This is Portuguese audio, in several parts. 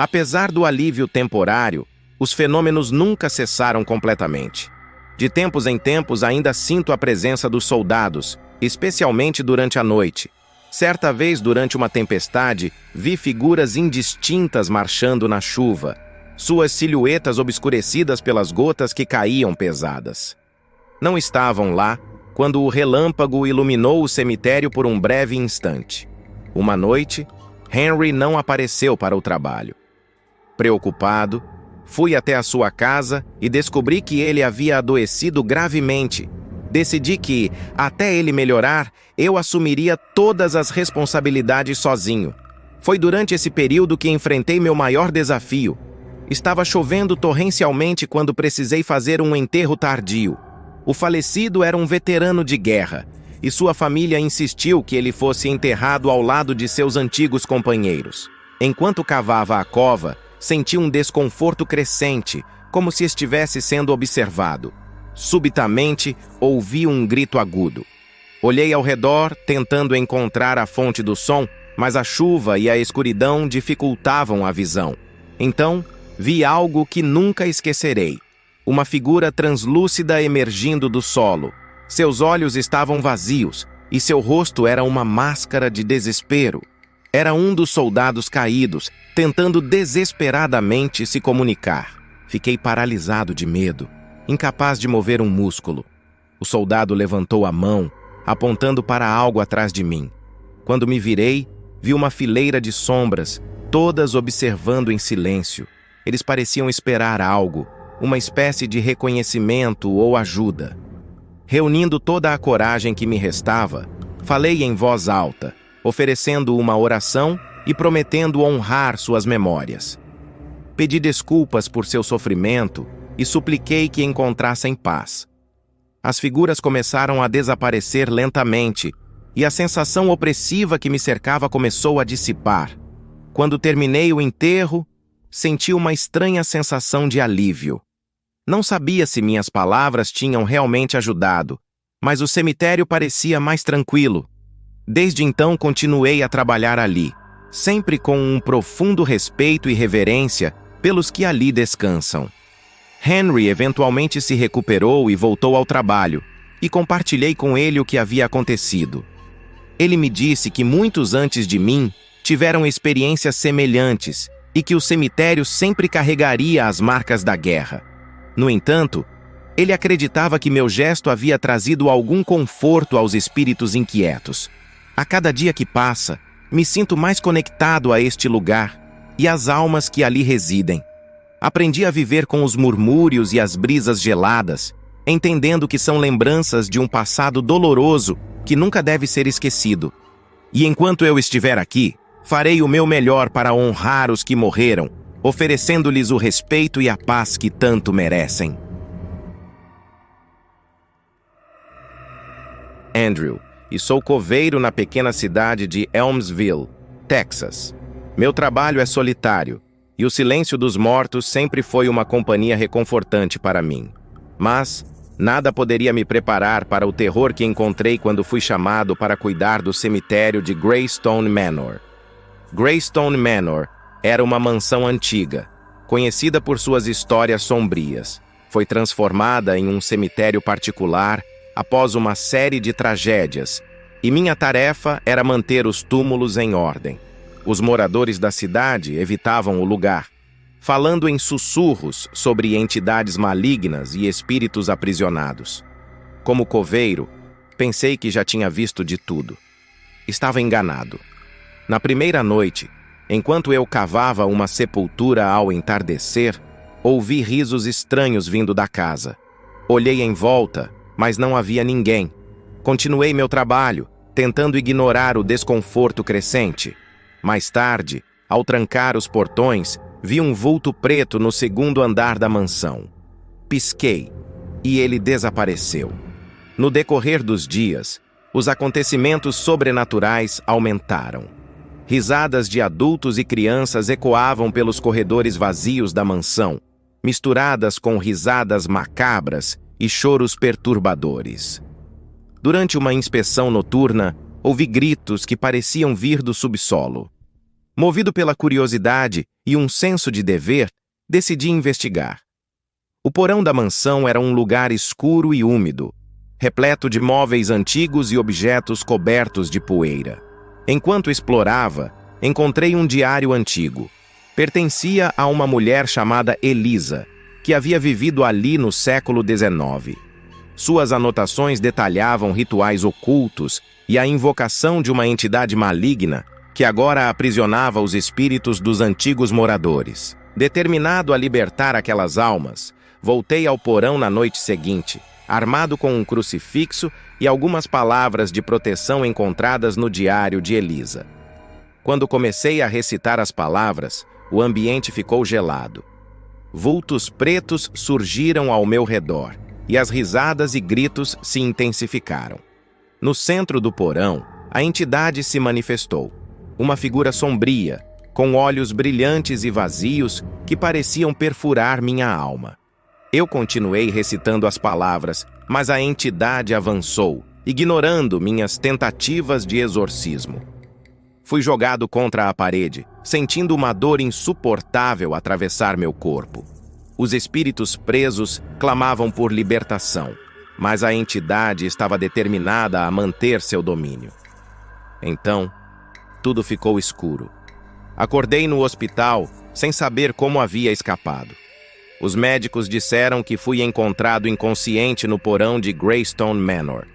Apesar do alívio temporário, os fenômenos nunca cessaram completamente. De tempos em tempos ainda sinto a presença dos soldados, especialmente durante a noite. Certa vez, durante uma tempestade, vi figuras indistintas marchando na chuva, suas silhuetas obscurecidas pelas gotas que caíam pesadas. Não estavam lá quando o relâmpago iluminou o cemitério por um breve instante. Uma noite, Henry não apareceu para o trabalho. Preocupado, fui até a sua casa e descobri que ele havia adoecido gravemente. Decidi que, até ele melhorar, eu assumiria todas as responsabilidades sozinho. Foi durante esse período que enfrentei meu maior desafio. Estava chovendo torrencialmente quando precisei fazer um enterro tardio. O falecido era um veterano de guerra, e sua família insistiu que ele fosse enterrado ao lado de seus antigos companheiros. Enquanto cavava a cova, senti um desconforto crescente, como se estivesse sendo observado. Subitamente, ouvi um grito agudo. Olhei ao redor, tentando encontrar a fonte do som, mas a chuva e a escuridão dificultavam a visão. Então, vi algo que nunca esquecerei. Uma figura translúcida emergindo do solo. Seus olhos estavam vazios, e seu rosto era uma máscara de desespero. Era um dos soldados caídos, tentando desesperadamente se comunicar. Fiquei paralisado de medo, incapaz de mover um músculo. O soldado levantou a mão, apontando para algo atrás de mim. Quando me virei, vi uma fileira de sombras, todas observando em silêncio. Eles pareciam esperar algo, uma espécie de reconhecimento ou ajuda. Reunindo toda a coragem que me restava, falei em voz alta, oferecendo uma oração e prometendo honrar suas memórias. Pedi desculpas por seu sofrimento e supliquei que encontrassem paz. As figuras começaram a desaparecer lentamente e a sensação opressiva que me cercava começou a dissipar. Quando terminei o enterro, senti uma estranha sensação de alívio. Não sabia se minhas palavras tinham realmente ajudado, mas o cemitério parecia mais tranquilo. Desde então continuei a trabalhar ali, sempre com um profundo respeito e reverência pelos que ali descansam. Henry eventualmente se recuperou e voltou ao trabalho, e compartilhei com ele o que havia acontecido. Ele me disse que muitos antes de mim tiveram experiências semelhantes e que o cemitério sempre carregaria as marcas da guerra. No entanto, ele acreditava que meu gesto havia trazido algum conforto aos espíritos inquietos. A cada dia que passa, me sinto mais conectado a este lugar e às almas que ali residem. Aprendi a viver com os murmúrios e as brisas geladas, entendendo que são lembranças de um passado doloroso que nunca deve ser esquecido. E enquanto eu estiver aqui, farei o meu melhor para honrar os que morreram, oferecendo-lhes o respeito e a paz que tanto merecem. Andrew, e sou coveiro na pequena cidade de Elmsville, Texas. Meu trabalho é solitário, e o silêncio dos mortos sempre foi uma companhia reconfortante para mim. Mas nada poderia me preparar para o terror que encontrei quando fui chamado para cuidar do cemitério de Greystone Manor. Greystone Manor era uma mansão antiga, conhecida por suas histórias sombrias. Foi transformada em um cemitério particular após uma série de tragédias, e minha tarefa era manter os túmulos em ordem. Os moradores da cidade evitavam o lugar, falando em sussurros sobre entidades malignas e espíritos aprisionados. Como coveiro, pensei que já tinha visto de tudo. Estava enganado. Na primeira noite, enquanto eu cavava uma sepultura ao entardecer, ouvi risos estranhos vindo da casa. Olhei em volta, mas não havia ninguém. Continuei meu trabalho, tentando ignorar o desconforto crescente. Mais tarde, ao trancar os portões, vi um vulto preto no segundo andar da mansão. Pisquei, e ele desapareceu. No decorrer dos dias, os acontecimentos sobrenaturais aumentaram. Risadas de adultos e crianças ecoavam pelos corredores vazios da mansão, misturadas com risadas macabras e choros perturbadores. Durante uma inspeção noturna, ouvi gritos que pareciam vir do subsolo. Movido pela curiosidade e um senso de dever, decidi investigar. O porão da mansão era um lugar escuro e úmido, repleto de móveis antigos e objetos cobertos de poeira. Enquanto explorava, encontrei um diário antigo. Pertencia a uma mulher chamada Elisa, que havia vivido ali no século XIX. Suas anotações detalhavam rituais ocultos e a invocação de uma entidade maligna que agora aprisionava os espíritos dos antigos moradores. Determinado a libertar aquelas almas, voltei ao porão na noite seguinte, armado com um crucifixo e algumas palavras de proteção encontradas no diário de Elisa. Quando comecei a recitar as palavras, o ambiente ficou gelado. Vultos pretos surgiram ao meu redor, e as risadas e gritos se intensificaram. No centro do porão, a entidade se manifestou. Uma figura sombria, com olhos brilhantes e vazios que pareciam perfurar minha alma. Eu continuei recitando as palavras, mas a entidade avançou, ignorando minhas tentativas de exorcismo. Fui jogado contra a parede, sentindo uma dor insuportável atravessar meu corpo. Os espíritos presos clamavam por libertação, mas a entidade estava determinada a manter seu domínio. Então, tudo ficou escuro. Acordei no hospital sem saber como havia escapado. Os médicos disseram que fui encontrado inconsciente no porão de Greystone Manor.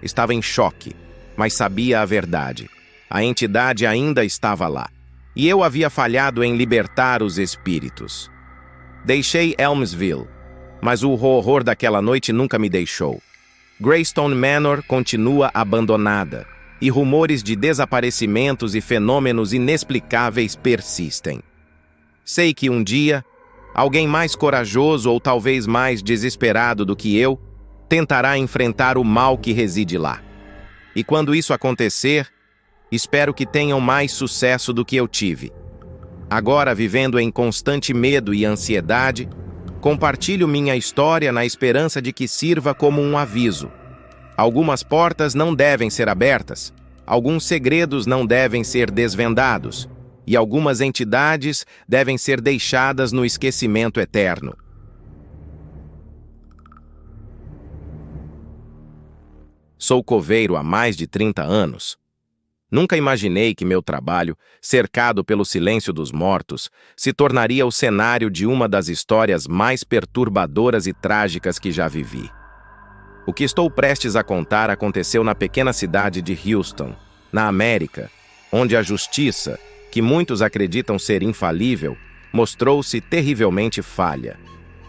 Estava em choque, mas sabia a verdade. A entidade ainda estava lá, e eu havia falhado em libertar os espíritos. Deixei Elmsville, mas o horror daquela noite nunca me deixou. Greystone Manor continua abandonada, e rumores de desaparecimentos e fenômenos inexplicáveis persistem. Sei que um dia, alguém mais corajoso ou talvez mais desesperado do que eu tentará enfrentar o mal que reside lá. E quando isso acontecer, espero que tenham mais sucesso do que eu tive. Agora, vivendo em constante medo e ansiedade, compartilho minha história na esperança de que sirva como um aviso. Algumas portas não devem ser abertas, alguns segredos não devem ser desvendados, e algumas entidades devem ser deixadas no esquecimento eterno. Sou coveiro há mais de 30 anos. Nunca imaginei que meu trabalho, cercado pelo silêncio dos mortos, se tornaria o cenário de uma das histórias mais perturbadoras e trágicas que já vivi. O que estou prestes a contar aconteceu na pequena cidade de Houston, na América, onde a justiça, que muitos acreditam ser infalível, mostrou-se terrivelmente falha.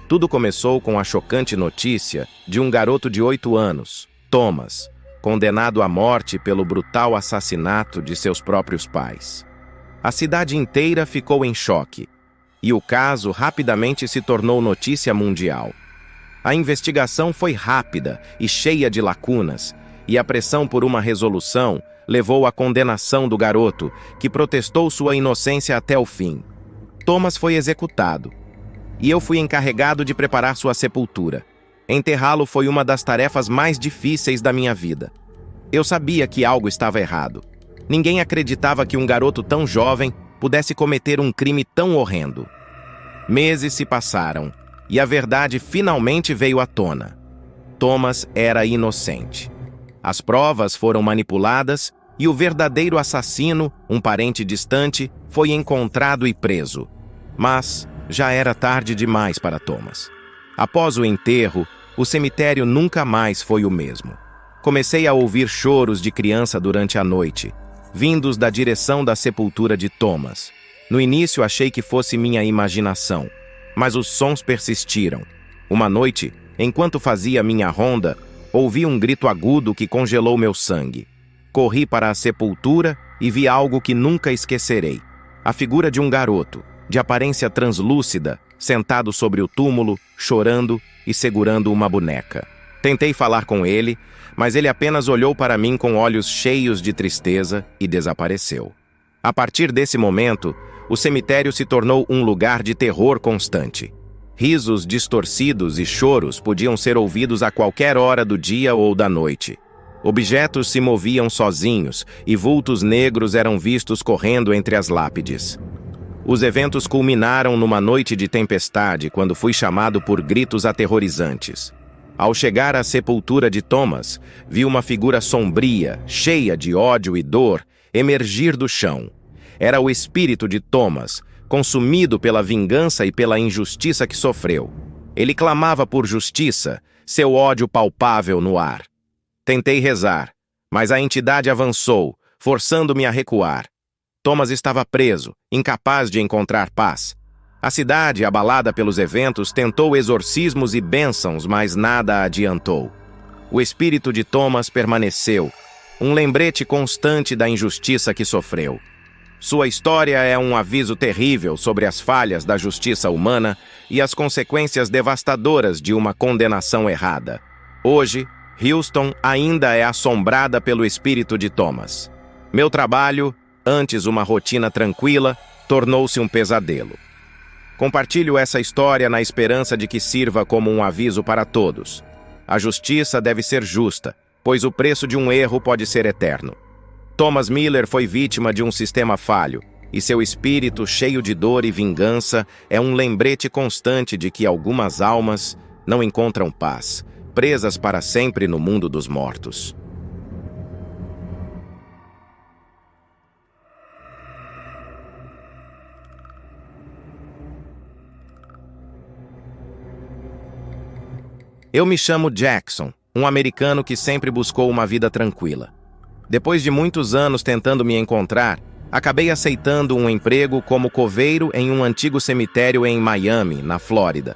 Tudo começou com a chocante notícia de um garoto de 8 anos, Thomas, condenado à morte pelo brutal assassinato de seus próprios pais. A cidade inteira ficou em choque, e o caso rapidamente se tornou notícia mundial. A investigação foi rápida e cheia de lacunas, e a pressão por uma resolução levou à condenação do garoto, que protestou sua inocência até o fim. Thomas foi executado, e eu fui encarregado de preparar sua sepultura. Enterrá-lo foi uma das tarefas mais difíceis da minha vida. Eu sabia que algo estava errado. Ninguém acreditava que um garoto tão jovem pudesse cometer um crime tão horrendo. Meses se passaram, e a verdade finalmente veio à tona. Thomas era inocente. As provas foram manipuladas e o verdadeiro assassino, um parente distante, foi encontrado e preso. Mas já era tarde demais para Thomas. Após o enterro, o cemitério nunca mais foi o mesmo. Comecei a ouvir choros de criança durante a noite, vindos da direção da sepultura de Thomas. No início achei que fosse minha imaginação, mas os sons persistiram. Uma noite, enquanto fazia minha ronda, ouvi um grito agudo que congelou meu sangue. Corri para a sepultura e vi algo que nunca esquecerei. A figura de um garoto, de aparência translúcida, sentado sobre o túmulo, chorando e segurando uma boneca. Tentei falar com ele, mas ele apenas olhou para mim com olhos cheios de tristeza e desapareceu. A partir desse momento, o cemitério se tornou um lugar de terror constante. Risos distorcidos e choros podiam ser ouvidos a qualquer hora do dia ou da noite. Objetos se moviam sozinhos e vultos negros eram vistos correndo entre as lápides. Os eventos culminaram numa noite de tempestade quando fui chamado por gritos aterrorizantes. Ao chegar à sepultura de Thomas, vi uma figura sombria, cheia de ódio e dor, emergir do chão. Era o espírito de Thomas, consumido pela vingança e pela injustiça que sofreu. Ele clamava por justiça, seu ódio palpável no ar. Tentei rezar, mas a entidade avançou, forçando-me a recuar. Thomas estava preso, incapaz de encontrar paz. A cidade, abalada pelos eventos, tentou exorcismos e bênçãos, mas nada adiantou. O espírito de Thomas permaneceu, um lembrete constante da injustiça que sofreu. Sua história é um aviso terrível sobre as falhas da justiça humana e as consequências devastadoras de uma condenação errada. Hoje, Houston ainda é assombrada pelo espírito de Thomas. Meu trabalho, antes uma rotina tranquila, tornou-se um pesadelo. Compartilho essa história na esperança de que sirva como um aviso para todos. A justiça deve ser justa, pois o preço de um erro pode ser eterno. Thomas Miller foi vítima de um sistema falho, e seu espírito, cheio de dor e vingança, é um lembrete constante de que algumas almas não encontram paz, presas para sempre no mundo dos mortos. Eu me chamo Jackson, um americano que sempre buscou uma vida tranquila. Depois de muitos anos tentando me encontrar, acabei aceitando um emprego como coveiro em um antigo cemitério em Miami, na Flórida.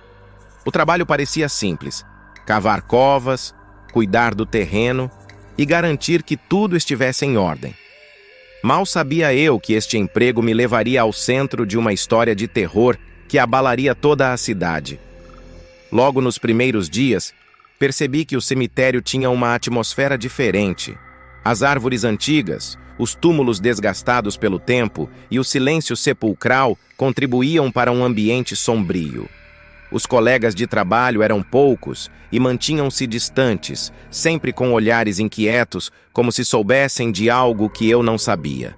O trabalho parecia simples: cavar covas, cuidar do terreno e garantir que tudo estivesse em ordem. Mal sabia eu que este emprego me levaria ao centro de uma história de terror que abalaria toda a cidade. Logo nos primeiros dias, percebi que o cemitério tinha uma atmosfera diferente. As árvores antigas, os túmulos desgastados pelo tempo e o silêncio sepulcral contribuíam para um ambiente sombrio. Os colegas de trabalho eram poucos e mantinham-se distantes, sempre com olhares inquietos, como se soubessem de algo que eu não sabia.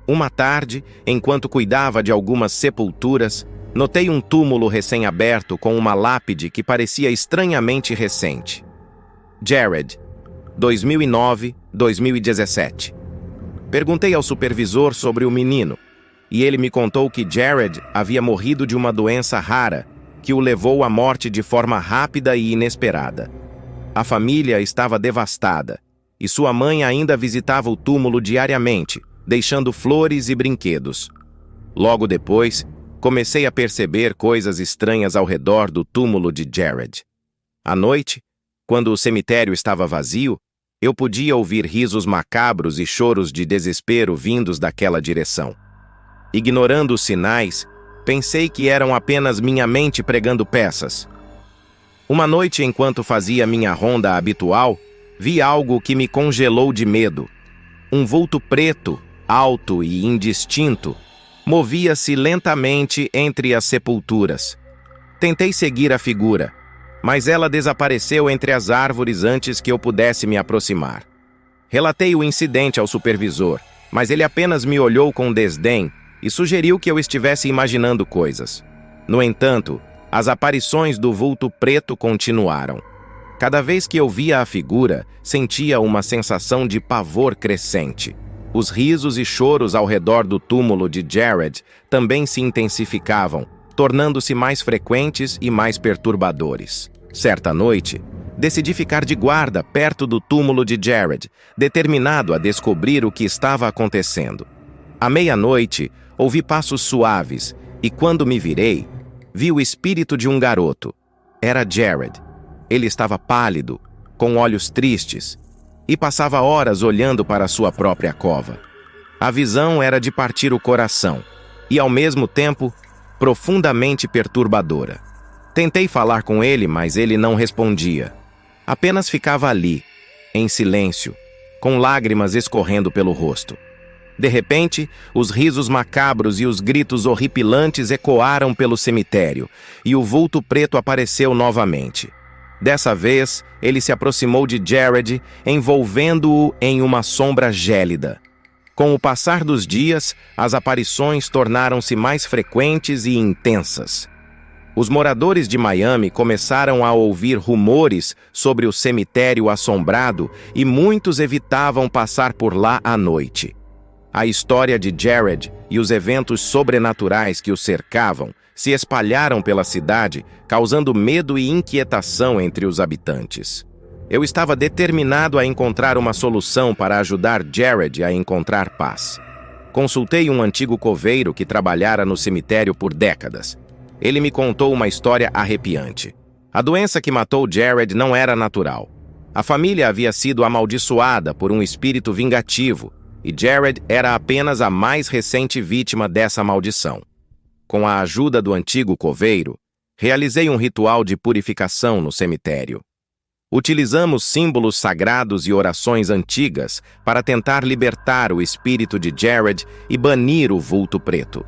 Uma tarde, enquanto cuidava de algumas sepulturas, notei um túmulo recém-aberto com uma lápide que parecia estranhamente recente. Jared, 2009-2017. Perguntei ao supervisor sobre o menino, e ele me contou que Jared havia morrido de uma doença rara que o levou à morte de forma rápida e inesperada. A família estava devastada, e sua mãe ainda visitava o túmulo diariamente, deixando flores e brinquedos. Logo depois, comecei a perceber coisas estranhas ao redor do túmulo de Jared. À noite, quando o cemitério estava vazio, eu podia ouvir risos macabros e choros de desespero vindos daquela direção. Ignorando os sinais, pensei que eram apenas minha mente pregando peças. Uma noite, enquanto fazia minha ronda habitual, vi algo que me congelou de medo. Um vulto preto, alto e indistinto, movia-se lentamente entre as sepulturas. Tentei seguir a figura, mas ela desapareceu entre as árvores antes que eu pudesse me aproximar. Relatei o incidente ao supervisor, mas ele apenas me olhou com desdém e sugeriu que eu estivesse imaginando coisas. No entanto, as aparições do vulto preto continuaram. Cada vez que eu via a figura, sentia uma sensação de pavor crescente. Os risos e choros ao redor do túmulo de Jared também se intensificavam, tornando-se mais frequentes e mais perturbadores. Certa noite, decidi ficar de guarda perto do túmulo de Jared, determinado a descobrir o que estava acontecendo. À meia-noite, ouvi passos suaves e, quando me virei, vi o espírito de um garoto. Era Jared. Ele estava pálido, com olhos tristes, e passava horas olhando para sua própria cova. A visão era de partir o coração e, ao mesmo tempo, profundamente perturbadora. Tentei falar com ele, mas ele não respondia. Apenas ficava ali, em silêncio, com lágrimas escorrendo pelo rosto. De repente, os risos macabros e os gritos horripilantes ecoaram pelo cemitério, e o vulto preto apareceu novamente. Dessa vez, ele se aproximou de Jared, envolvendo-o em uma sombra gélida. Com o passar dos dias, as aparições tornaram-se mais frequentes e intensas. Os moradores de Miami começaram a ouvir rumores sobre o cemitério assombrado e muitos evitavam passar por lá à noite. A história de Jared e os eventos sobrenaturais que o cercavam se espalharam pela cidade, causando medo e inquietação entre os habitantes. Eu estava determinado a encontrar uma solução para ajudar Jared a encontrar paz. Consultei um antigo coveiro que trabalhara no cemitério por décadas. Ele me contou uma história arrepiante. A doença que matou Jared não era natural. A família havia sido amaldiçoada por um espírito vingativo, e Jared era apenas a mais recente vítima dessa maldição. Com a ajuda do antigo coveiro, realizei um ritual de purificação no cemitério. Utilizamos símbolos sagrados e orações antigas para tentar libertar o espírito de Jared e banir o vulto preto.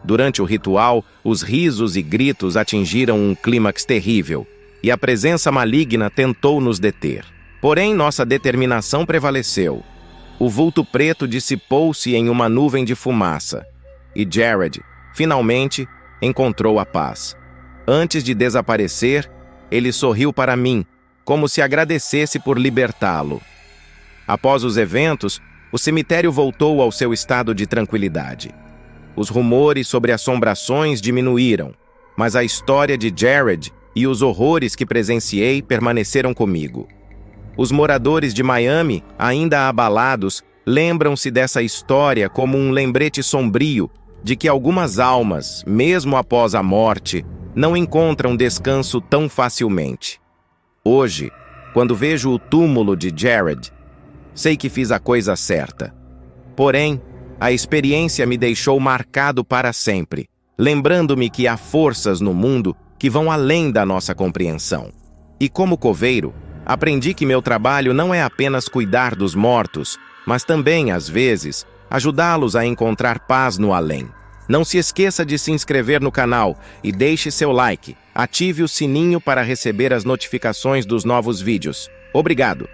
Durante o ritual, os risos e gritos atingiram um clímax terrível, e a presença maligna tentou nos deter. Porém, nossa determinação prevaleceu. O vulto preto dissipou-se em uma nuvem de fumaça, e Jared, finalmente, encontrou a paz. Antes de desaparecer, ele sorriu para mim, como se agradecesse por libertá-lo. Após os eventos, o cemitério voltou ao seu estado de tranquilidade. Os rumores sobre assombrações diminuíram, mas a história de Jared e os horrores que presenciei permaneceram comigo. Os moradores de Miami, ainda abalados, lembram-se dessa história como um lembrete sombrio de que algumas almas, mesmo após a morte, não encontram descanso tão facilmente. Hoje, quando vejo o túmulo de Jared, sei que fiz a coisa certa. Porém, a experiência me deixou marcado para sempre, lembrando-me que há forças no mundo que vão além da nossa compreensão. E como coveiro, aprendi que meu trabalho não é apenas cuidar dos mortos, mas também, às vezes, ajudá-los a encontrar paz no além. Não se esqueça de se inscrever no canal e deixe seu like. Ative o sininho para receber as notificações dos novos vídeos. Obrigado!